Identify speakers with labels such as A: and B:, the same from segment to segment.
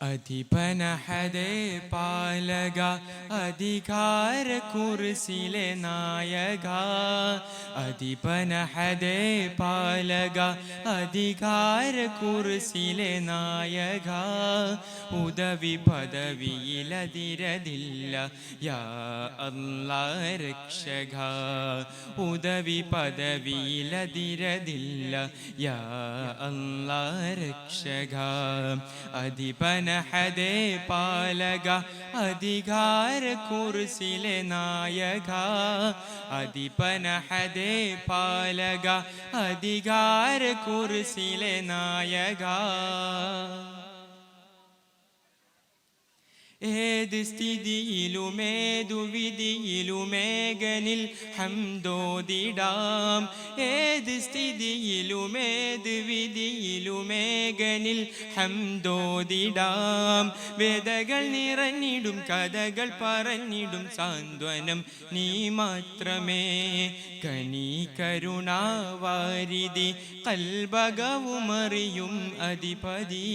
A: അധിപനഹദേ പാലക അധികാര കുർസിലെ നായക അധിപനഹദേ പാലക അധികാര കുർസിലെ നായക ഉദവി പദവിയിലതിരതില്ല യാ അല്ലാഹ് രക്ഷക ഉദവി പദവിയിലതിരതില്ല യാ അല്ലാഹ് രക്ഷക അധിപനഹദേ പാലക അധികാര കുർസിലെ നായക അധിപനഹദേ പാലക അധികാര കുർസിലെ നായക ഏത് സ്ഥിതിയിലുമേതു വിധിയിലുമേകനിൽ ഹംദോദിടാം ഏത് സ്ഥിതിയിലുമേത് വിധിയിലുമേകനിൽ ഹംദോദിടാം വേദകൾ നിറഞ്ഞിടും കഥകൾ പറഞ്ഞിടും സാന്ത്വനം നീ മാത്രമേ കനി കരുണാവാരിധി കൽബകവുമറിയും അധിപതി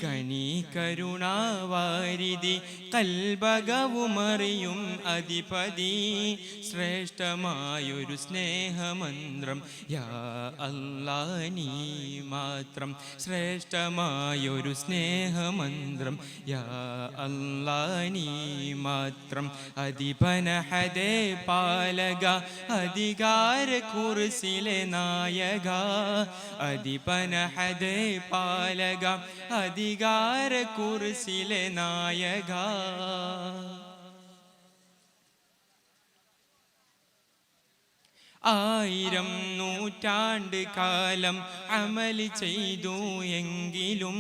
A: കനി കരുണാവാരിധി കൽബകവുമറിയും അധിപതി ശ്രേഷ്ഠമായൊരു സ്നേഹമന്ത്രം യാ അല്ലാഹ് നീ മാത്രം ശ്രേഷ്ഠമായൊരു സ്നേഹമന്ത്രം യാ അല്ലാഹ് നീ മാത്രം അധിപനഹദേ പാലക അധികാര കുർസിലെ നായക അധിപനഹദേ പാലക അധികാര കുർസിലെ നായക ആയിരം നൂറ്റാണ്ട് കാലം അമൽ ചെയ്തു എങ്കിലും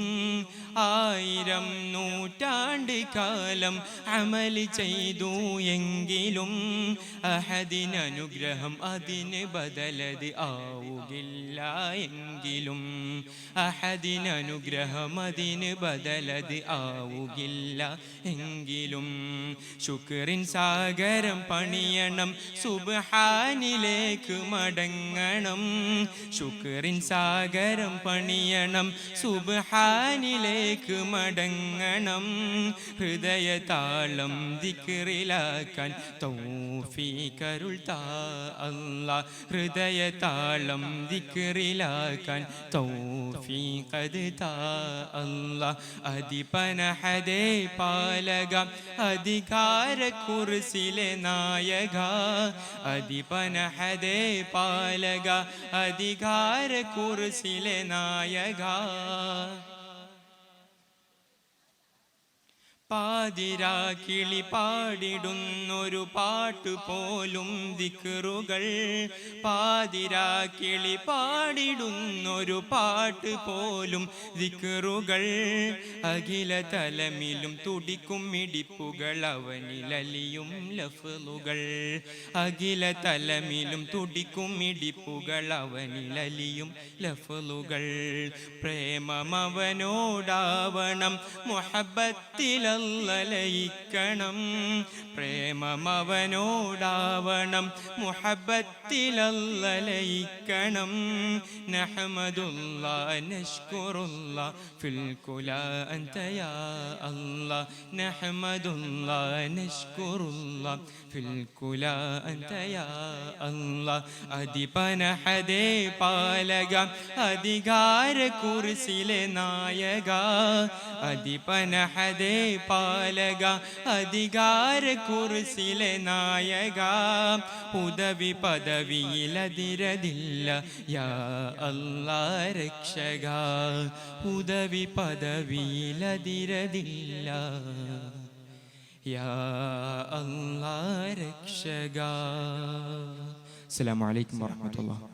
A: ആയിരം നൂറ്റാണ്ട് കാലം അമൽ ചെയ്തു എങ്കിലും അഹദിന് അനുഗ്രഹം അതിന് ബദലത് ആവുകില്ല എങ്കിലും അഹദിന് അനുഗ്രഹം അതിന് ബദലത് ആവുകില്ല എങ്കിലും ശുക്രിൻ സാഗരം പണിയണം സുബ്ഹാനിലേക്ക് മടങ്ങണം ശുക്രിൻ സാഗരം പണിയണം സുബ്ഹാനിലേക്ക് മടങ്ങണം ഹൃദയതാളം ദിക്റിലാക്കാൻ തൗഫീഖരുൾ താ അല്ലാഹ് ഹൃദയതാളം ദിക്റിലാക്കാൻ തൗഫീഖ് താ അല്ലാഹ് അധിപനഹദേ പാലക അധികാര കുർസിലെ നായക അധിപനഹദേ പാലക അധികാര കുർസിലെ നായക പാതിരാ കിളി പാടിടുന്നൊരു പാട്ട് പോലും ദിക്റുകൾ പാതിരാ കിളി പാടിടുന്നൊരു പാട്ട് പോലും ദിക്റുകൾ അഖില തലമിലും തുടിക്കും മിടിപ്പുകൾ അവനിലലിയും ലഫ്ളുകൾ അഖില തലമിലും തുടിക്കും മിടിപ്പുകൾ അവനിലലിയും ലഫ്ളുകൾ പ്രേമമവനോടാവണം മുഹബ്ബത്തില ലയിക്കണം പ്രേമമവനോടാവണം മുഹബ്ബത്തിലയിക്കണം നഹ്മദുല്ലാഹ് നശ്കുറുല്ലാഹ് ഫിൽ കുലാ അൻത യാ അല്ലാഹ് നഹ്മദുല്ലാഹ് നശ്കുറുല്ലാഹ് ഫിൽ കുലാ അൻത യാ അല്ലാഹ് അധിപനഹദേ പാലക അധികാര കുർസിലെ നായക അധിപനഹദേ പാലക അധികാര കുർസിലെ നായക ഉദവി പദവിയിലതിരതില്ല യാ അല്ലാഹ് രക്ഷക ഉദവി പദവിയിലതിരതില്ല യാ അല്ലാഹ് രക്ഷക. അസ്സലാമു അലൈക്കും വറഹ്മത്തുള്ളാഹി.